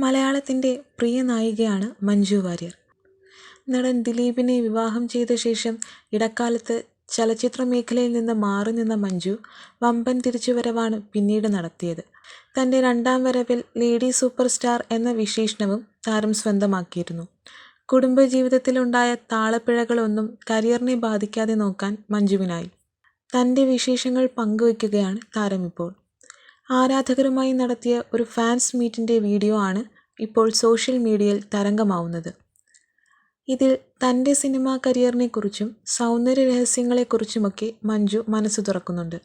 മലയാളത്തിൻ്റെ പ്രിയ നായികയാണ് മഞ്ജു വാര്യർ. നടൻ ദിലീപിനെ വിവാഹം ചെയ്ത ശേഷം ഇടക്കാലത്ത് ചലച്ചിത്ര മേഖലയിൽ നിന്ന് മാറി നിന്ന മഞ്ജു വമ്പൻ തിരിച്ചുവരവാണ് പിന്നീട് നടത്തിയത്. തൻ്റെ രണ്ടാം വരവിൽ ലേഡി സൂപ്പർ സ്റ്റാർ എന്ന വിശേഷണവും താരം സ്വന്തമാക്കിയിരുന്നു. കുടുംബജീവിതത്തിലുണ്ടായ താളപ്പിഴകളൊന്നും കരിയറിനെ ബാധിക്കാതെ നോക്കാൻ മഞ്ജുവിനായി. തൻ്റെ വിശേഷങ്ങൾ പങ്കുവയ്ക്കുകയാണ് താരമിപ്പോൾ. ആരാധകരുമായി നടത്തിയ ഒരു ഫാൻസ് മീറ്റിൻ്റെ വീഡിയോ ആണ് ഇപ്പോൾ സോഷ്യൽ മീഡിയയിൽ തരംഗമാവുന്നത്. ഇതിൽ തൻ്റെ സിനിമാ കരിയറിനെക്കുറിച്ചും സൗന്ദര്യ രഹസ്യങ്ങളെക്കുറിച്ചുമൊക്കെ മഞ്ജു മനസ്സ് തുറക്കുന്നുണ്ട്.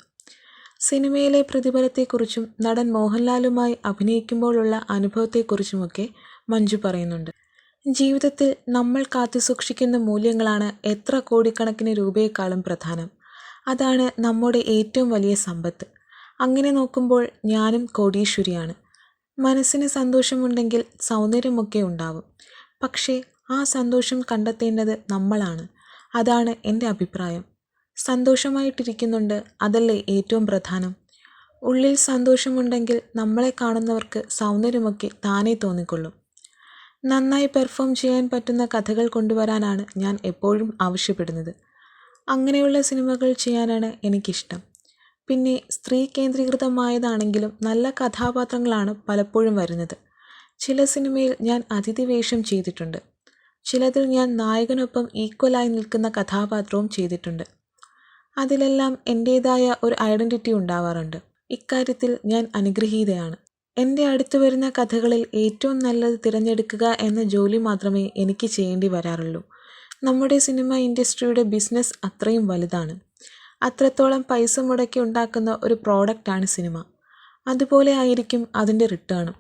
സിനിമയിലെ പ്രതിഫലത്തെക്കുറിച്ചും നടൻ മോഹൻലാലുമായി അഭിനയിക്കുമ്പോഴുള്ള അനുഭവത്തെക്കുറിച്ചുമൊക്കെ മഞ്ജു പറയുന്നുണ്ട്. ജീവിതത്തിൽ നമ്മൾ കാത്തുസൂക്ഷിക്കുന്ന മൂല്യങ്ങളാണ് എത്ര കോടിക്കണക്കിന് രൂപയെക്കാളും പ്രധാനം. അതാണ് നമ്മുടെ ഏറ്റവും വലിയ സമ്പത്ത്. അങ്ങനെ നോക്കുമ്പോൾ ഞാനും കോടീശ്വരിയാണ്. മനസ്സിന് സന്തോഷമുണ്ടെങ്കിൽ സൗന്ദര്യമൊക്കെ ഉണ്ടാവും. പക്ഷേ ആ സന്തോഷം കണ്ടെത്തേണ്ടത് നമ്മളാണ്. അതാണ് എൻ്റെ അഭിപ്രായം. സന്തോഷമായിട്ടിരിക്കുന്നുണ്ട്, അതല്ലേ ഏറ്റവും പ്രധാനം. ഉള്ളിൽ സന്തോഷമുണ്ടെങ്കിൽ നമ്മളെ കാണുന്നവർക്ക് സൗന്ദര്യമൊക്കെ താനേ തോന്നിക്കൊള്ളും. നന്നായി പെർഫോം ചെയ്യാൻ പറ്റുന്ന കഥകൾ കൊണ്ടുവരാനാണ് ഞാൻ എപ്പോഴും ആവശ്യപ്പെടുന്നത്. അങ്ങനെയുള്ള സിനിമകൾ ചെയ്യാനാണ് എനിക്കിഷ്ടം. പിന്നെ സ്ത്രീ കേന്ദ്രീകൃതമായതാണെങ്കിലും നല്ല കഥാപാത്രങ്ങളാണ് പലപ്പോഴും വരുന്നത്. ചില സിനിമയിൽ ഞാൻ അതിഥി വേഷം ചെയ്തിട്ടുണ്ട്. ചിലതിൽ ഞാൻ നായകനൊപ്പം ഈക്വലായി നിൽക്കുന്ന കഥാപാത്രവും ചെയ്തിട്ടുണ്ട്. അതിലെല്ലാം എൻ്റേതായ ഒരു ഐഡൻറ്റിറ്റി ഉണ്ടാവാറുണ്ട്. ഇക്കാര്യത്തിൽ ഞാൻ അനുഗ്രഹീതയാണ്. എൻ്റെ അടുത്ത് വരുന്ന കഥകളിൽ ഏറ്റവും നല്ലത് തിരഞ്ഞെടുക്കുക എന്ന ജോലി മാത്രമേ എനിക്ക് ചെയ്യേണ്ടി വരാറുള്ളൂ. നമ്മുടെ സിനിമ ഇൻഡസ്ട്രിയുടെ ബിസിനസ് അത്രയും വലുതാണ്. അത്രത്തോളം പൈസ മുടക്കി ഉണ്ടാക്കുന്ന ഒരു പ്രോഡക്റ്റാണ് സിനിമ. അതുപോലെ ആയിരിക്കും അതിൻ്റെ റിട്ടേണും.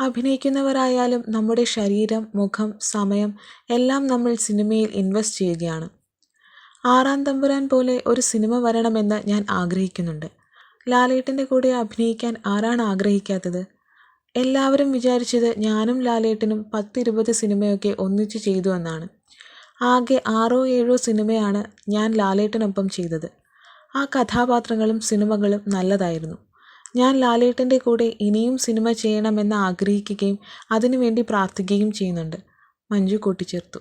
അഭിനയിക്കുന്നവരായാലും നമ്മുടെ ശരീരം, മുഖം, സമയം എല്ലാം നമ്മൾ സിനിമയിൽ ഇൻവെസ്റ്റ് ചെയ്യുകയാണ്. ആറാം തമ്പുരാൻ പോലെ ഒരു സിനിമ വരണമെന്ന് ഞാൻ ആഗ്രഹിക്കുന്നുണ്ട്. ലാലേട്ടൻ്റെ കൂടെ അഭിനയിക്കാൻ ആരാണ് ആഗ്രഹിക്കാത്തത്? എല്ലാവരും വിചാരിച്ചത് ഞാനും ലാലേട്ടനും 10-20 സിനിമയൊക്കെ ഒന്നിച്ച് ചെയ്തു എന്നാണ്. ആകെ 6-7 സിനിമയാണ് ഞാൻ ലാലേട്ടനൊപ്പം ചെയ്തത്. ആ കഥാപാത്രങ്ങളും സിനിമകളും നല്ലതായിരുന്നു. ഞാൻ ലാലേട്ടൻ്റെ കൂടെ ഇനിയും സിനിമ ചെയ്യണമെന്ന് ആഗ്രഹിക്കുകയും അതിനുവേണ്ടി പ്രാർത്ഥിക്കുകയും ചെയ്യുന്നുണ്ട്, മഞ്ജു കൂട്ടിച്ചേർത്തു.